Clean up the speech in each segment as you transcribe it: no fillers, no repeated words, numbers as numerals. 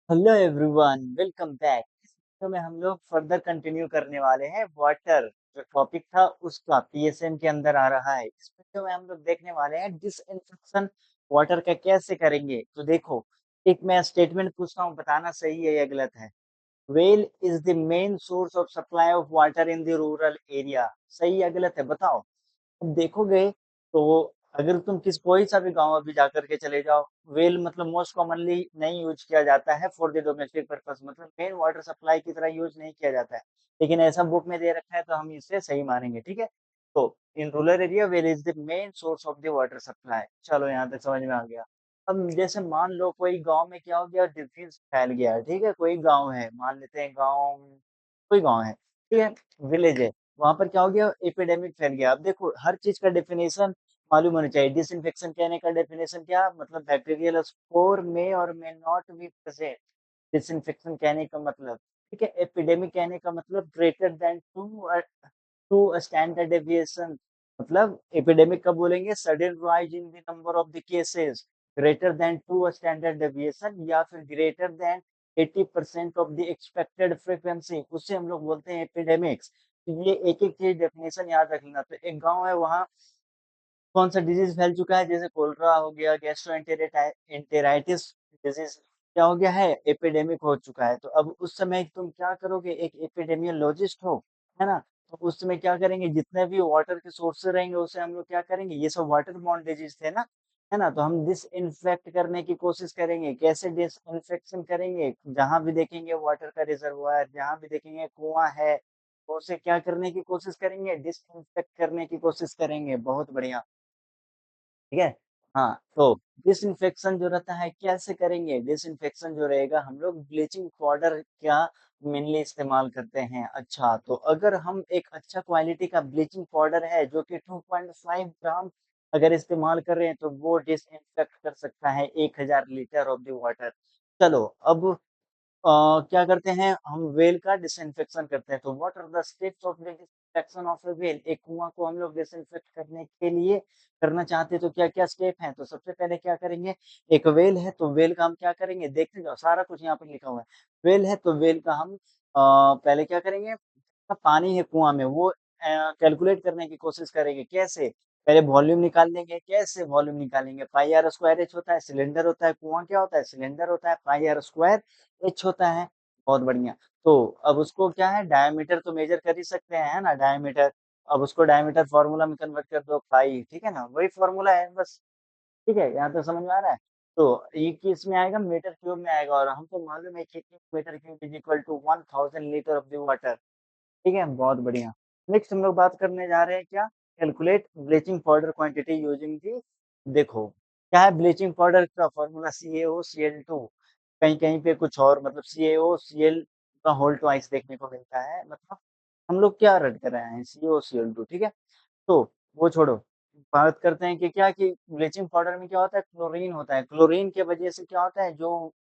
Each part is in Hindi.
Hello everyone, welcome back. तो में हम लोग फर्दर कंटिन्यू करने वाले हैं वाटर। जो टॉपिक था उसका पीएसएम के अंदर आ रहा है। इस वीडियो में हम लोग देखने वाले हैं डिसइंफेक्शन वाटर का कैसे करेंगे। तो देखो, एक मैं स्टेटमेंट पूछता हूँ, बताना सही है या गलत है। Well is the main source of supply of water in the rural area. सही या गलत है, बताओ। अब देखोगे तो अगर तुम कोई सा भी गांव अभी जाकर के चले जाओ, वेल मतलब मोस्ट कॉमनली नहीं यूज किया जाता है फॉर द डोमेस्टिक पर्पस, मतलब मेन वाटर सप्लाई की तरह यूज नहीं किया जाता है। लेकिन ऐसा बुक में दे रखा है तो हम इसे सही मानेंगे, ठीक है। तो in rural area well is the main source of the water supply. चलो यहाँ तक समझ में आ गया। अब जैसे मान लो कोई गांव में क्या हो गया, डिजीज फैल गया, ठीक है। कोई गांव है, मान लेते हैं गांव, कोई गांव है, ठीक है, विलेज है। वहां पर क्या हो गया, एपिडेमिक फैल गया। अब देखो, हर चीज का डेफिनेशन मालूम होना चाहिए। डिसइंफेक्शन कहने का डेफिनेशन क्या, मतलब बैक्टीरियल स्पोर में और may not be present. Disinfection कहने का मतलब, ठीक है। एपिडेमिक कहने का मतलब greater than two standard deviation. मतलब एपिडेमिक कब बोलेंगे, sudden rise in the number of the cases greater than two standard deviation, या फिर greater than 80% of the expected frequency, उससे हम लोग बोलते हैं एपिडेमिक्स। तो ये एक एक चीज डेफिनेशन याद रखना। तो एक गांव है, वहाँ कौन सा डिजीज फैल चुका है, जैसे कोलरा हो गया, गैस्ट्रोएंटेराइटिस डिजीज क्या हो गया है, एपिडेमिक हो चुका है। तो अब उस समय तुम क्या करोगे, एक एपिडेमियोलॉजिस्ट हो, है ना। तो उस समय क्या करेंगे, जितने भी वाटर के सोर्स रहेंगे उसे हम लोग क्या करेंगे, ये सब वाटर बॉर्न डिजीज थे ना, है ना। तो हम डिसइंफेक्ट करने की कोशिश करेंगे। कैसे डिसइंफेक्शन करेंगे, जहां भी देखेंगे वाटर का रिजर्वायर, जहां भी देखेंगे कुआं है, तो उसे क्या करने की कोशिश करेंगे, डिसइंफेक्ट करने की कोशिश करेंगे। बहुत बढ़िया, ठीक है। हाँ, तो डिसइंफेक्शन जो रहता है कैसे करेंगे, डिसइंफेक्शन जो रहेगा हम लोग ब्लीचिंग पाउडर क्या मेनली इस्तेमाल करते हैं। अच्छा, तो अगर हम एक अच्छा क्वालिटी का ब्लीचिंग पाउडर है जो कि 2.5 ग्राम अगर इस्तेमाल कर रहे हैं, तो वो डिसइंफेक्ट कर सकता है 1000 लीटर ऑफ द वाटर। चलो अब क्या करते हैं हम, वेल का डिसइंफेक्शन करते हैं। तो what are the steps of disinfection of a well. एक कुआं को हम लोग डिसइंफेक्ट करने के लिए करना चाहते हैं तो क्या क्या स्टेप हैं। तो सबसे पहले क्या करेंगे, एक वेल है तो वेल का हम क्या करेंगे, देखते जाओ सारा कुछ यहाँ पर लिखा हुआ है। वेल है तो वेल का हम पहले क्या करेंगे, पानी है कुआं में वो कैलकुलेट करने की कोशिश करेंगे। कैसे, पहले वॉल्यूम निकाल लेंगे। कैसे वॉल्यूम निकालेंगे, पाई आर स्क्वायर एच होता है, सिलेंडर होता है, कुआं क्या होता है, सिलेंडर होता है, पाई आर स्क्वायर एच होता है। बहुत बढ़िया। तो अब उसको क्या है, डायमीटर तो मेजर कर ही सकते हैं, है ना, डायमीटर। अब उसको डायमीटर फार्मूला में कन्वर्ट कर दो, पाई, ठीक है ना, वही फार्मूला है बस। ठीक है, यहाँ तो समझ में आ रहा है। तो ये किस में आएगा, मीटर क्यूब में आएगा, और हमको मालूम है कि metre cube is equal to 1000 litre of the water. ठीक है, बहुत बढ़िया। नेक्स्ट हम लोग बात करने जा रहे हैं क्या, calculate bleaching powder quantity using the. देखो क्या है, ब्लीचिंग पाउडर का फॉर्मूला CaO Cl2। कहीं कहीं पे कुछ और, मतलब CaO Cl का होल ट्वाइस देखने को मिलता है। मतलब हम लोग क्या रट कर रहे हैं, CaO Cl2, ठीक है। तो वो छोड़ो, बात करते हैं कि क्या कि ब्लीचिंग पाउडर में क्या होता है, क्लोरीन होता है। क्लोरीन के वजह से क्या होता है, जो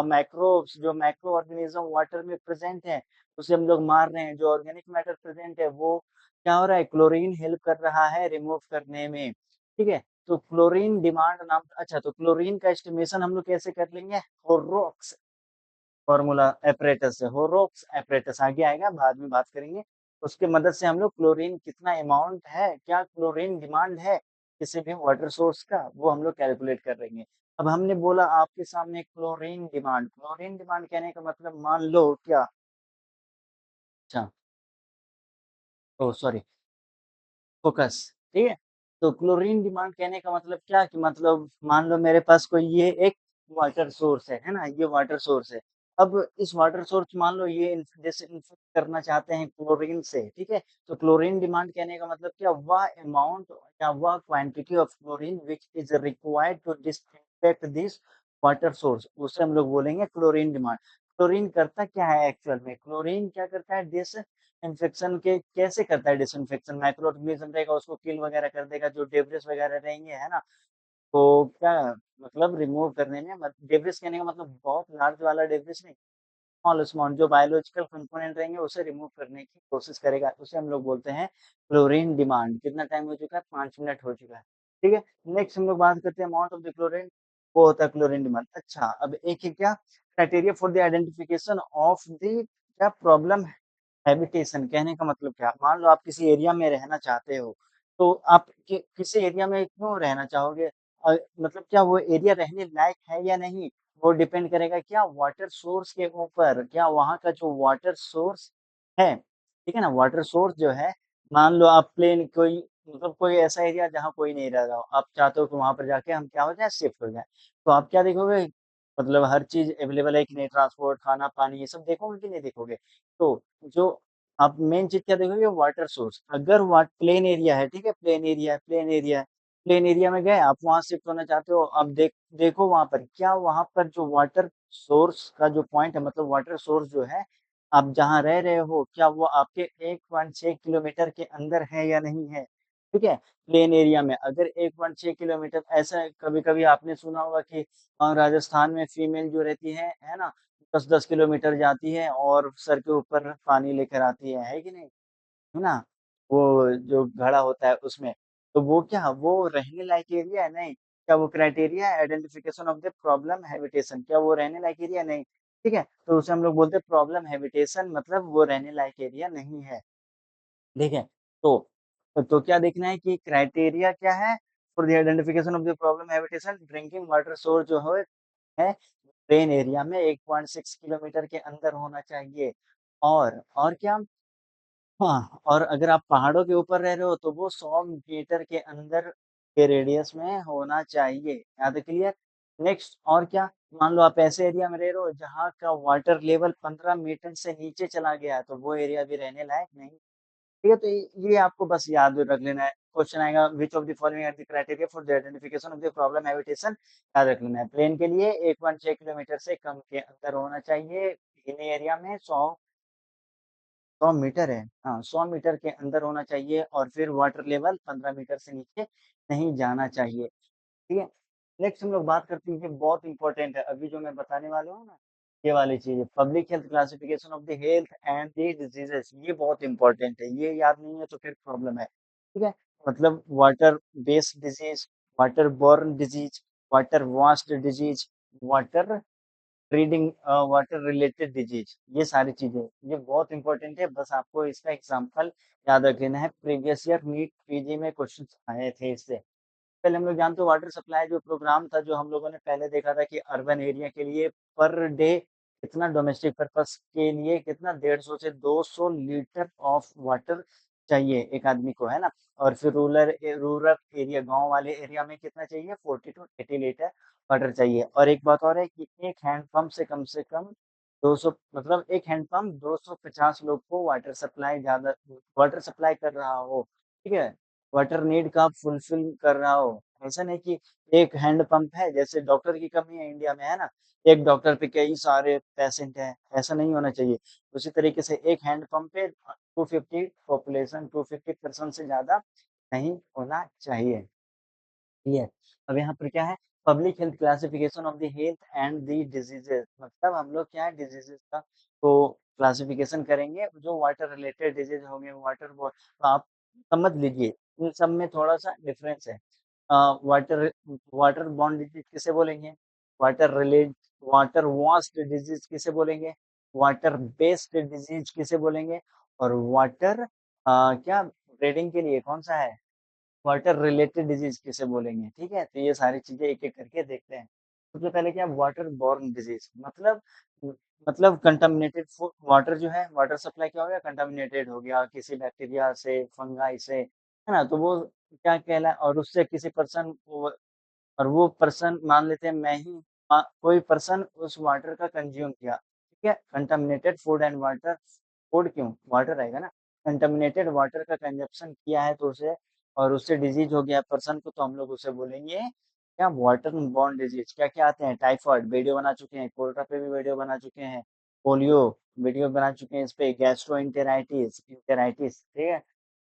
माइक्रोब्स, जो माइक्रो ऑर्गेनिज्म वाटर में प्रेजेंट है उसे हम लोग मार रहे हैं। जो ऑर्गेनिक मैटर प्रेजेंट है वो क्या हो रहा है, क्लोरीन हेल्प कर रहा है रिमूव करने में, ठीक है। तो क्लोरीन डिमांड नाम, अच्छा, तो क्लोरीन का एस्टिमेशन हम लोग कैसे कर लेंगे, होरोक्स फॉर्मूला एपरेटस से। होरोक्स एपरेटस आगे आएगा, बाद में बात करेंगे। उसके मदद से हम लोग क्लोरीन कितना अमाउंट है, क्या क्लोरीन डिमांड है किसी भी वाटर सोर्स का, वो हम लोग कैलकुलेट कर लेंगे। अब हमने बोला आपके सामने क्लोरीन डिमांड, क्लोरीन डिमांड कहने का मतलब मान लो क्या, अच्छा, ओ सॉरी, फोकस, ठीक है। तो क्लोरीन डिमांड कहने का मतलब क्या, कि मतलब मान लो मेरे पास कोई ये एक वाटर सोर्स है ना, ये वाटर सोर्स है। अब इस वाटर सोर्स मान लो ये जैसे इन्फेक्ट करना चाहते हैं क्लोरीन से, ठीक है। तो क्लोरीन डिमांड कहने का मतलब क्या, वह अमाउंट या वह quantity of chlorine which is required to disinfect this water source, उसे हम लोग बोलेंगे क्लोरीन डिमांड। क्लोरीन करता क्या है एक्चुअल में, क्लोरीन क्या करता है, इन्फेक्शन के कैसे करता है डिसइंफेक्शन, माइक्रो ऑर्गेनिज्म रहेगा उसको किल वगैरह कर देगा, जो डेब्रिस वगैरह रहेंगे, है ना। तो क्या, मतलब रिमूव करने में, डेब्रिस कहने का मतलब बहुत लार्ज वाला डेब्रिस नहीं, स्मॉल स्मॉल जो बायोलॉजिकल कंपोनेंट रहेंगे उसे रिमूव करने की कोशिश करेगा, उसे हम लोग बोलते हैं क्लोरीन डिमांड। कितना टाइम हो चुका है, 5 मिनट हो चुका है, ठीक है। नेक्स्ट हम लोग बात करते हैं अमाउंट ऑफ द क्लोरीन, वो होता है क्लोरीन डिमांड। अच्छा, अब एक है क्या, criteria for the identification of the क्या प्रॉब्लम हैबिटेशन कहने का मतलब क्या? मान लो आप किसी एरिया में रहना चाहते हो, तो आप किसी एरिया में क्यों रहना चाहोगे? मतलब क्या वो एरिया रहने लायक है या नहीं? वो डिपेंड करेगा क्या वाटर सोर्स के ऊपर, क्या वहाँ का जो वाटर सोर्स है, ठीक है ना? वाटर सोर्स जो है, मान लो आप प्लेन कोई मतलब कोई ऐसा एरिया जहाँ कोई नहीं रह रहा हो, आप चाहते हो कि वहाँ पर जाके हम क्या हो जाएँ, शिफ्ट हो जाएँ। तो आप क्या देखोगे? मतलब हर चीज़ अवेलेबल है कि नहीं, ट्रांसपोर्ट, खाना-पानी ये सब देखोगे कि नहीं देखोगे? तो जो आप मेन चीज़ क्या देखोगे वाटर सोर्स। अगर वा प्लेन एरिया है, ठीक है? प्लेन एरिया में गए, आप वहाँ शिफ्ट होना चाहते हो, अब देखो वहाँ पर, क्या वहाँ पर जो वाटर सोर्स का जो पॉइंट है मतलब वाटर सोर्स जो है, आप जहाँ रह रहे हो, क्या वो आपके 1.6 किलोमीटर के अंदर है या नहीं है? ठीक है? प्लेन एरिया में अगर 1.6 किलोमीटर ऐसा कभी-कभी आपने सुना होगा कि राजस्थान में फीमेल जो रहती है ना? 10-10 किलोमीटर जाती है और सर के ऊपर पानी लेकर आती है कि नहीं? है ना? वो जो घड़ा होता है उसमें, तो वो क्या वो रहने लायक एरिया है? नहीं। क्या वो क्राइटेरिया है identification of the problem habitation क्या वो रहने लायक एरिया है? नहीं। ठीक है? तो उसे हम लोग बोलते हैं प्रॉब्लम हैबिटेशन मतलब वो रहने लायक एरिया नहीं है। ठीक है? तो क्या देखना है कि क्राइटेरिया क्या है for the identification of the problem habitation drinking water source जो है प्लेन एरिया में 1.6 किलोमीटर के अंदर होना चाहिए और क्या हाँ, और अगर आप पहाड़ों के ऊपर रह रहे हो तो वो 100 मीटर के अंदर के रेडियस में होना चाहिए। यहाँ तक क्लियर? नेक्स्ट और क्या? मान लो आप ऐसे एरिया में रह रहे हो जहाँ का वाटर लेवल 15 मीटर से नीचे चला गया है, तो वो एरिया भी रहने लायक नहीं। ठीक है? तो ये आपको बस याद रख लेना है। क्वेश्चन आएगा which of the following are the criteria for the identification of the problem habitation याद रख लेना है। प्लेन के लिए 1.6 किलोमीटर से कम के अंदर होना चाहिए। हिली एरिया में 100 मीटर है। हाँ, 100 मीटर के अंदर होना चाहिए और फिर वाटर लेवल 15 मीटर से नीचे नहीं जाना चाहिए। ठीक है? नेक्स्ट हम लोग बात करते हैं ये बहुत इम्पोर्टेंट है, अभी जो मैं बताने वाला हूँ ना, ये वाली चीज़ public health classification of the health and the diseases ये बहुत इम्पोर्टेंट है, ये याद नहीं है तो फिर प्रॉब्लम है, ठीक है? मतलब water based disease, water borne disease, water washed disease, water water related disease ये सारी चीज़ें, ये बहुत इम्पोर्टेंट है, बस आपको इसका एग्ज़ाम्पल याद रख लेना है, प्रीवियस ईयर नीट पीजी में क्वेश्चन्स आए थे इससे। पहले हम लोग जानते हो वाटर सप्लाई जो प्रोग्राम था जो हम लोगों ने पहले देखा था कि अर्बन एरिया के लिए पर डे कितना डोमेस्टिक पर्पस के लिए कितना 150 से 200 लीटर ऑफ वाटर चाहिए एक आदमी को है ना और फिर रूरल एरिया गांव वाले एरिया में कितना चाहिए 40 टू 80 लीटर वाटर चाहिए और एक बात और है कि एक हैंडपंप से कम 200 मतलब एक हैंडपंप 250 लोग को वाटर सप्लाई कर रहा हो ठीक है वाटर नीड का फुलफिल कर रहा हो। ऐसा नहीं कि एक हैंड पंप है, जैसे डॉक्टर की कमी है इंडिया में, है ना? एक डॉक्टर पे कई सारे पेशेंट हैं, ऐसा नहीं होना चाहिए। उसी तरीके से एक हैंड पंप पे 250 पॉपुलेशन 250 पर्सन से ज़्यादा नहीं होना चाहिए। यस, अब यहाँ पर क्या है public health classification of the health and the diseases मतलब हम लोग क्या है डिजीजेस का तो क्लासिफिकेशन करेंगे जो वाटर रिलेटेड डिजीज होंगे तो आप समझ लीजिए इन सब में थोड़ा सा डिफरेंस है वाटर वाटर बॉर्न डिजीज किसे बोलेंगे water relate water vast disease किसे बोलेंगे वाटर बेस्ड डिजीज किसे बोलेंगे और वाटर क्या ब्रीडिंग के लिए कौन सा है वाटर रिलेटेड डिजीज़ किसे बोलेंगे, ठीक है? तो ये सारी चीज़ें एक-एक करके देखते हैं। सबसे पहले क्या वाटर बॉर्न डिजीज़ मतलब कंटामिनेटेड वाटर जो है वाटर सप्लाई क्या हो गया कंटामिनेटेड हो गया किसी बैक्टीरिया से, फंगाई से, है ना? तो वो क्या कहला और उससे किसी पर्सन वो और वो पर्सन मान लेते हैं मैं ही कोई पर्सन उस वाटर का कंज़्यूम किया, ठीक है? Contaminated food and water food क्यों? वाटर आएगा ना। कंटामिनेटेड वाटर का कंज़म्पशन किया है तो उसे और उससे डिज़ीज़ हो गया पर्सन को तो हम लोग उसे बोलेंगे क्या वाटर बॉर्न डिज़ीज़। क्या-क्या आते हैं? टाइफाइड वीडियो बना चुके हैं, कोलेरा पे भी वीडियो बना चुके हैं, पोलियो वीडियो बना चुके हैं इस पे, इंटेराइटिस, ठीक है?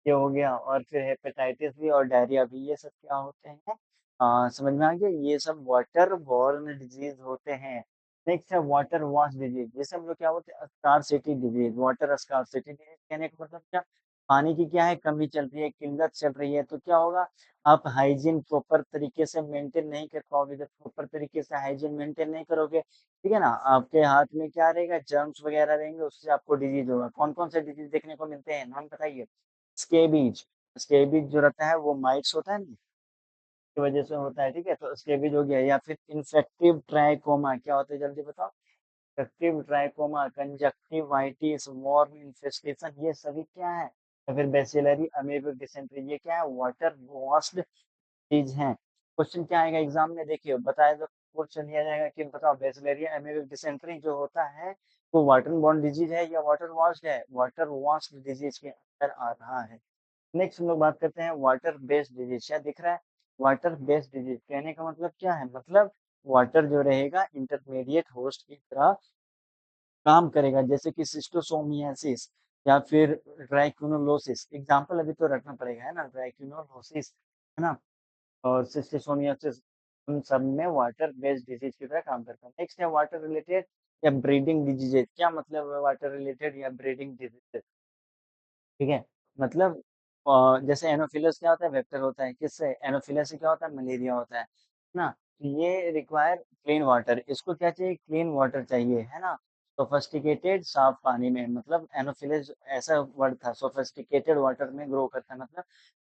ये हो गया और फिर हेपेटाइटिस भी और डायरिया भी ये सब क्या होते हैं समझ में आ गया ये सब वाटर बॉर्न डिजीज होते हैं नेक्स्ट है वाटर वॉश डिजीज जैसे हम लोग क्या बोलते हैं scarcity disease water scarcity disease कहने का मतलब क्या पानी की क्या है कमी चल रही है, किल्लत चल रही है, तो क्या होगा आप हाइजीन प्रॉपर तरीके से मेंटेन नहीं कर पाओगे। जब प्रॉपर तरीके से हाइजीन मेंटेन नहीं करोगे, ठीक है ना? आपके हाथ में क्या रहेगा जर्म्स वगैरह रहेंगे, उससे आपको डिजीज़ होगा। कौन-कौन से डिजीज़ देखने को मिलते हैं? नाम बताइए? स्कैबिज़, स्कैबिज़ जो रहता है वो माइट्स होता है ना, की वजह से होता है, ठीक है? तो स्कैबिज़ हो गया या फिर इन्फेक्टिव ट्राइकोमा क्या होता है जल्दी बताओ? इन्फेक्टिव ट्राइकोमा, कंजक्टिवाइटिस, वॉर्म इन्फेस्टेशन ये सभी क्या है? या फिर बेसिलरी अमीबी डिसेंट्री ये क्या है? वाटर वॉश्ड चीज़ हैं। क्वेश्चन क्या आएगा एग्ज़ाम में देखिए बताया तो क्वेश्चन दिया जाएगा कि बताओ बेसिलरी अमीबी डिसेंट्री जो होता है वो वाटर बॉर्न डिजीज़ है या वाटर वॉश्ड है? वाटर वॉश्ड डिजीज़ के अंदर आ रहा है। नेक्स्ट हम लोग बात करते हैं वाटर बेस्ड डिजीज़ क्या दिख रहा है? वाटर बेस्ड डिजीज़ कहने का मतलब क्या है? मतलब वाटर जो रहेगा इंटरमीडिएट होस्ट की तरह काम करेगा जैसे कि शिस्टोसोमियासिस या फिर ट्राइकोनोलोसिस एग्ज़ाम्पल अभी तो रखना पड़ेगा है ना? ट्राइकोनोलोसिस है ना? और शिस्टोसोमियासिस उन सब में वाटर बेस्ड डिजीज़ की तरह काम करता है। नेक्स्ट है वाटर रिलेटेड या ब्रीडिंग डिजीज़ेज़ क्या मतलब है वाटर रिलेटेड या ब्रीडिंग डिजीज़ेज़? ठीक है? मतलब जैसे एनोफिलस क्या होता है? वेक्टर होता है, किससे? एनोफिलस से क्या होता है? मलेरिया होता है ना? तो ये रिक्वायर क्लीन वाटर इसको क्या चाहिए? क्लीन वाटर चाहिए, है ना? सोफिस्टिकेटेड साफ पानी में मतलब एनोफिलस ऐसा वर्ड था सोफिस्टिकेटेड वाटर में ग्रो करता है मतलब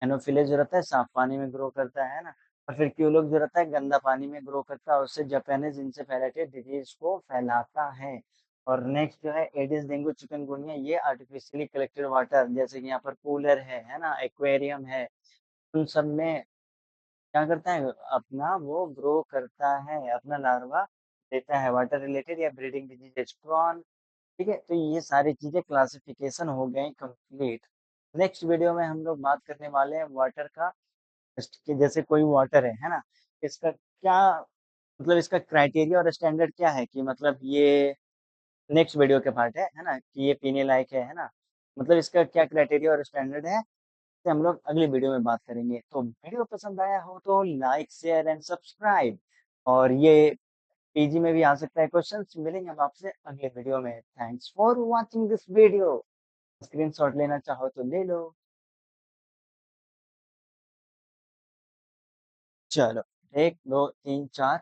एनोफिलस जो रहता है साफ पानी में ग्रो करता है ना? और फिर क्यूलोक जो रहता है गंदा पानी में ग्रो करता है, उससे जापानीज़ इंसेफेलाइटिस डिजीज़ को फैलाता है। और नेक्स्ट जो है एडिस, डेंगू, चिकनगुनिया ये आर्टिफिशियली कलेक्टेड वाटर जैसे कि यहाँ पर कूलर है ना? एक्वेरियम है, उन सब में क्या करता है अपना वो ग्रो करता है, अपना लार्वा देता है, वाटर रिलेटेड या ब्रीडिंग डिजीज़ेज़ प्रॉन ठीक है? तो ये सारी चीज़ें क्लासिफिकेशन हो गई कंप्लीट। नेक्स्ट वीडियो में हम लोग बात करने वाले हैं वाटर का जस्ट कि जैसे कोई वाटर है ना? इसका क्या मतलब इसका क्राइटेरिया और स्टैंडर्ड क्या है कि मतलब ये नेक्स्ट वीडियो के पार्ट है ना? कि ये पीने लायक है ना? मतलब इसका क्या क्राइटेरिया और स्टैंडर्ड है, से हम लोग अगली वीडियो में बात करेंगे। तो वीडियो पसंद आया हो तो लाइक, शेयर एंड सब्सक्राइब और ये पीजी में भी आ सकता है क्वेश्चंस मिलेंगे हम आपसे अगले वीडियो में। Thanks for watching this video. Screenshot लेना चाहो तो ले लो। चलो 1, 2, 3, 4